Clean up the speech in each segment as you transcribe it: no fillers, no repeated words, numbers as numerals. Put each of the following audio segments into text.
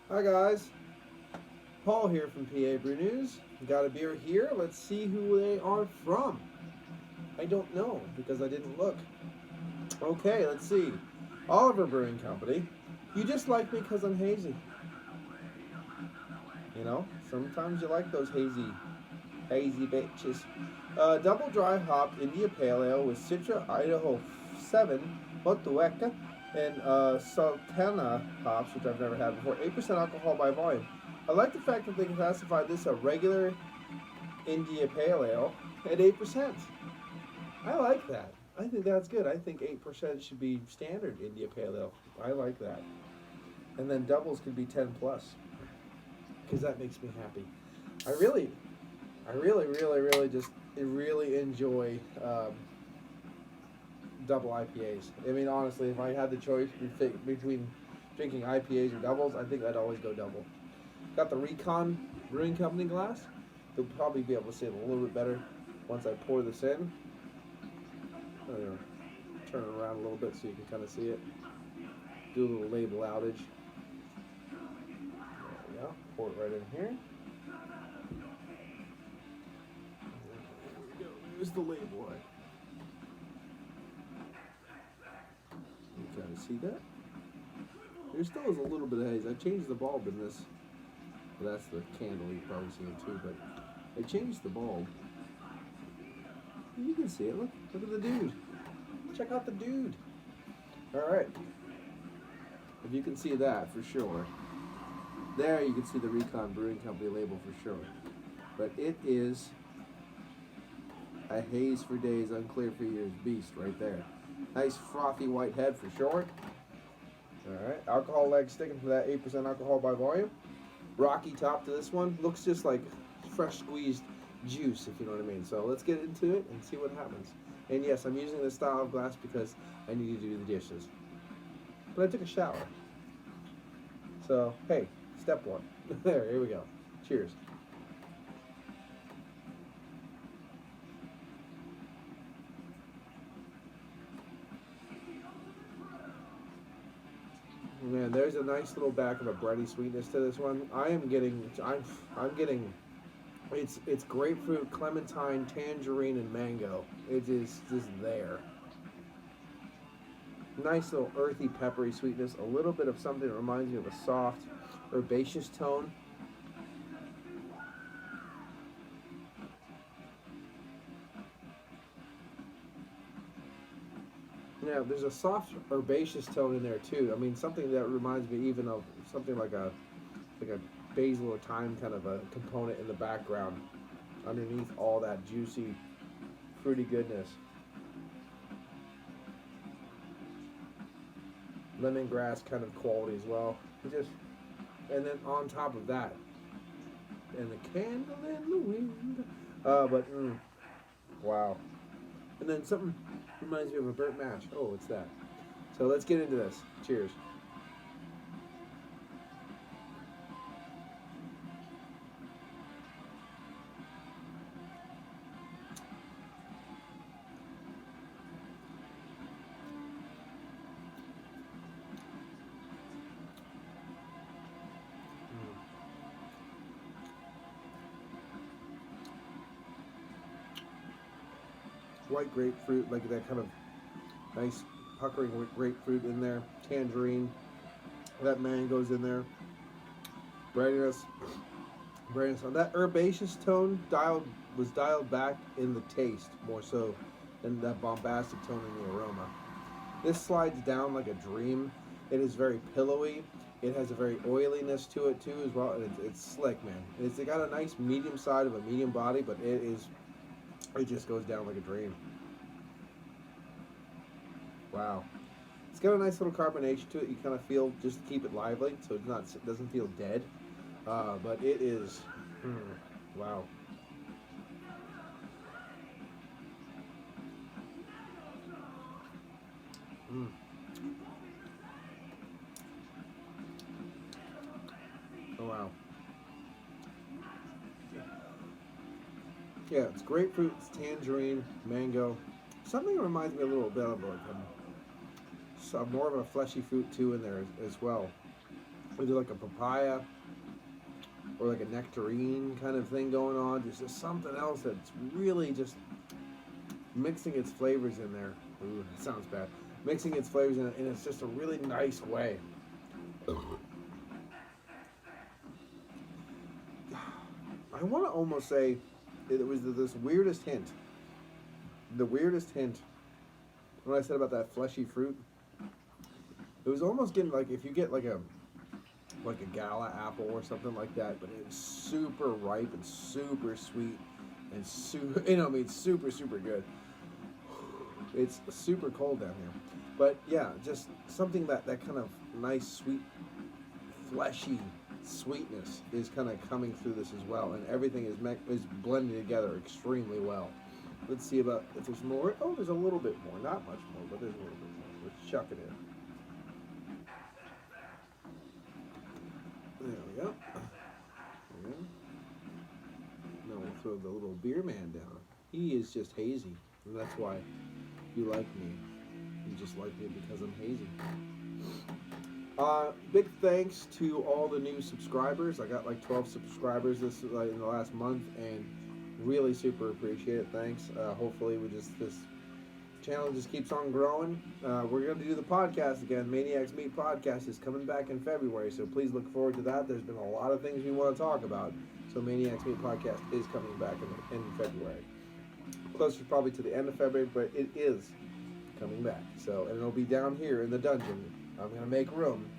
Hi guys, Paul here from PABrewNews. Got a beer here. Let's see who they are from. I don't know because I didn't look. Okay, let's see. Oliver Brewing Company. You just like me because I'm hazy. You know, sometimes you like those hazy bitches. Double dry hopped India Pale Ale with Citra Idaho 7, Motueka, and Sultana hops, which I've never had before. 8% alcohol by volume. I like the fact that they classify this a regular India Pale Ale at 8%. I like that. I think that's good. I think 8% should be standard India Pale Ale. I like that. And then doubles could be 10 plus because that makes me happy. I really, really just really enjoy double IPAs. I mean, honestly, if I had the choice between drinking IPAs or doubles, I think I'd always go double. Got the Recon Brewing Company glass. They'll probably be able to see it a little bit better once I pour this in. I'm gonna turn it around a little bit so you can kind of see it. Do a little label outage. There we go. Pour it right in here. There we go. There's the label. You kind of see that? There still is a little bit of haze. I changed the bulb in this. Well, that's the candle. You probably see it too, but I changed the bulb. You can see it. Look at the dude. Check out the dude. All right. If you can see that for sure. There you can see the Recon Brewing Company label for sure. But it is a haze for days, unclear for years beast right there. Nice frothy white head for sure. All right. Alcohol leg sticking for that 8% alcohol by volume. Rocky top to this one. Looks just like fresh squeezed juice, if you know what I mean. So let's get into it and see what happens. And yes, I'm using this style of glass because I need to do the dishes. But I took a shower. So, hey, step one. There, here we go. Cheers. Man, there's a nice little back of a bready sweetness to this one. I'm getting it's grapefruit, clementine, tangerine, and mango. It is just there. Nice little earthy, peppery sweetness. A little bit of something that reminds me of a soft, herbaceous tone. Yeah, there's a soft herbaceous tone in there too. I mean, something that reminds me even of something like a basil or thyme kind of a component in the background, underneath all that juicy, fruity goodness. Lemongrass kind of quality as well. And then on top of that, and the candle in the wind. Wow. And then something reminds me of a burnt match. Oh, it's that. So let's get into this. Cheers. White grapefruit, like that kind of nice puckering grapefruit in there. Tangerine, that mango's in there. Brightness, brightness. On that herbaceous tone was dialed back in the taste more so than that bombastic tone in the aroma. This slides down like a dream. It is very pillowy. It has a very oiliness to it too as well, and it's slick, man. It's got a nice medium side of a medium body, but it just goes down like a dream. Wow. It's got a nice little carbonation to it. You kind of feel just to keep it lively, so it doesn't feel dead. But it is, wow. Mm. Oh wow. Yeah, it's grapefruit, it's tangerine, mango. Something reminds me a little bit of more of a fleshy fruit too in there as well. either like a papaya or like a nectarine kind of thing going on. There's just something else that's really just mixing its flavors in there. Ooh, that sounds bad. Mixing its flavors in, and it's just a really nice way. I want to almost say it was this weirdest hint. The weirdest hint when I said about that fleshy fruit. It was almost getting like if you get like a gala apple or something like that, but it's super ripe and super sweet and super, super good. It's super cold down here, but yeah, just something that kind of nice sweet, fleshy sweetness is kind of coming through this as well, and everything is blending together extremely well. Let's see about if there's more. Oh, there's a little bit more, not much more, but there's a little bit more. Let's chuck it in. There we go. Now we'll throw the little beer man down. He is just hazy, and that's why you like me. You just like me because I'm hazy. Big thanks to all the new subscribers. I got like 12 subscribers in the last month, and really super appreciate it. Thanks. Hopefully this channel just keeps on growing. We're going to do the podcast again. Maniacs Meat Podcast is coming back in February, so please look forward to that. There's been a lot of things we want to talk about, so Maniacs Meat Podcast is coming back in February. Closer probably to the end of February, but it is coming back. So, and it'll be down here in the dungeon. I'm going to make room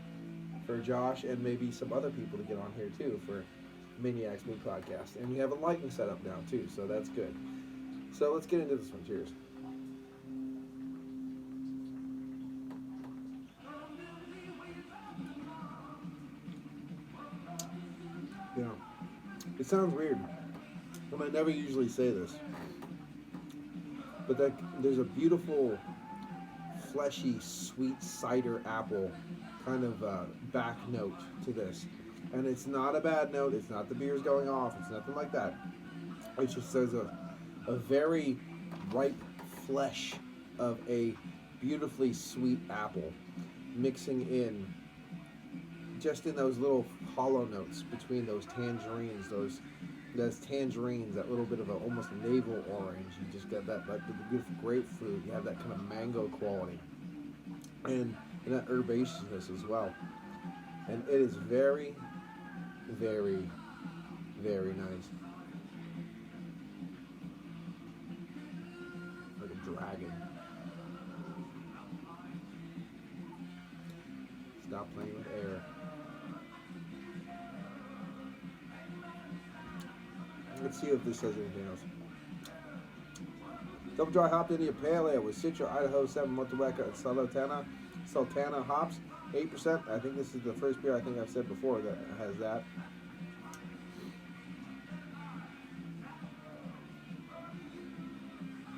for Josh and maybe some other people to get on here too for Maniacs Meat Podcast. And we have a lighting setup now too, so that's good. So let's get into this one. Cheers. Yeah, it sounds weird. I never usually say this, but there's a beautiful, fleshy, sweet cider apple kind of back note to this, and it's not a bad note. It's not the beer's going off. It's nothing like that. It just says a very ripe flesh of a beautifully sweet apple mixing in just in those little hollow notes between those tangerines, that little bit of almost navel orange. You just got that like the beautiful grapefruit. You have that kind of mango quality, and that herbaceousness as well. And it is very, very, very nice. Like a dragon. Stop playing with air. Let's see if this says anything else. Double dry hopped India Pale Ale with Citra, Idaho, 7 Motueka, and Sultana hops, 8%. I think this is the first beer I think I've said before that has that.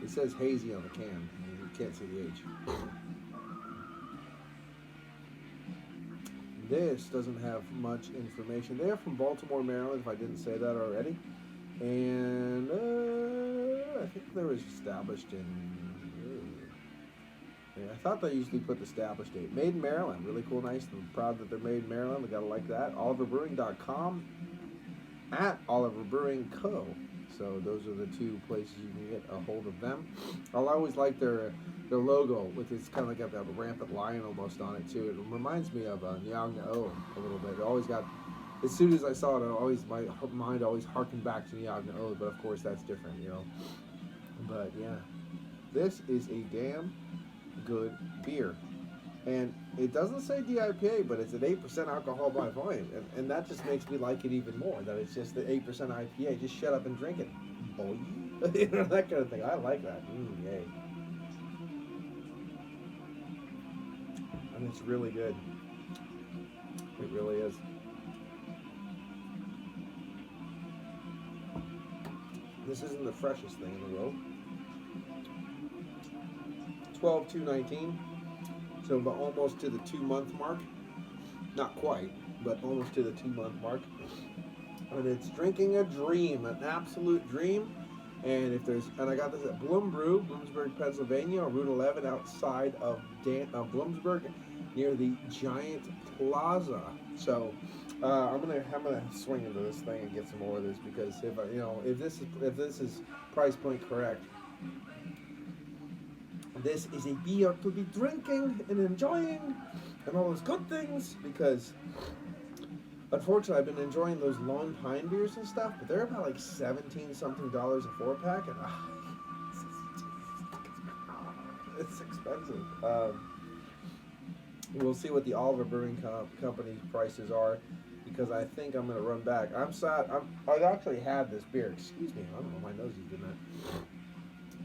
It says hazy on the can. You can't see the H. This doesn't have much information. They're from Baltimore, Maryland, if I didn't say that already. And I think they were established in... I thought they usually put the established date. Made in Maryland. Really cool, nice. I'm proud that they're made in Maryland. We gotta like that. OliverBrewing.com at Oliver Brewing Co. So those are the two places you can get a hold of them. I always like their logo with it's kind of like got that rampant lion almost on it too. It reminds me of Nyang-Na-O a little bit. It always got, as soon as I saw it, my mind always harkened back to Nyang-Na-O, but of course that's different, you know. But yeah, this is a damn good beer. And it doesn't say DIPA, but it's an 8% alcohol by volume. And that just makes me like it even more, that it's just the 8% IPA. Just shut up and drink it, boy. You know, that kind of thing. I like that. Yay. And it's really good. It really is. This isn't the freshest thing in the world. 12/2/19. So about almost to the 2-month mark. Not quite, but almost to the 2-month mark. And it's drinking a dream, an absolute dream. And I got this at Bloomsburg, Pennsylvania, on Route 11 outside of Bloomsburg. near the Giant Plaza. So I'm gonna swing into this thing and get some more of this, because if this is price point correct, this is a beer to be drinking and enjoying and all those good things, because unfortunately I've been enjoying those Lone Pine beers and stuff, but they're about like 17 something a 4-pack, and it's expensive. We'll see what the Oliver Brewing Company's prices are, because I think I'm going to run back. I've actually had this beer. Excuse me, I don't know, my nose is doing that.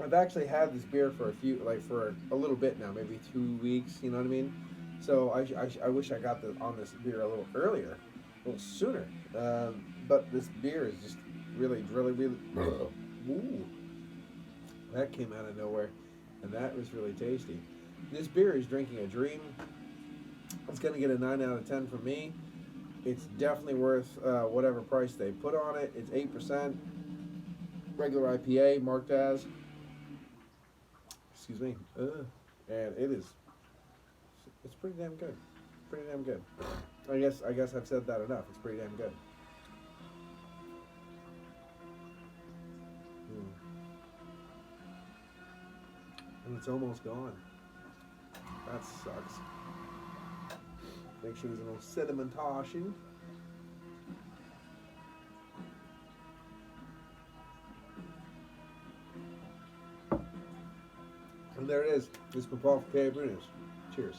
I've actually had this beer for for a little bit now, maybe 2 weeks. You know what I mean? So I wish I got on this beer a little earlier, a little sooner. But this beer is just really. Ooh, that came out of nowhere, and that was really tasty. This beer is drinking a dream. It's going to get a 9 out of 10 from me. It's definitely worth whatever price they put on it. It's 8%, regular IPA, marked as. Excuse me. And it's pretty damn good. Pretty damn good. I guess I've said that enough. It's pretty damn good. And it's almost gone. That sucks. Make sure there's a little sedimentation. And there it is. This is Paul for PABrewNews. Cheers.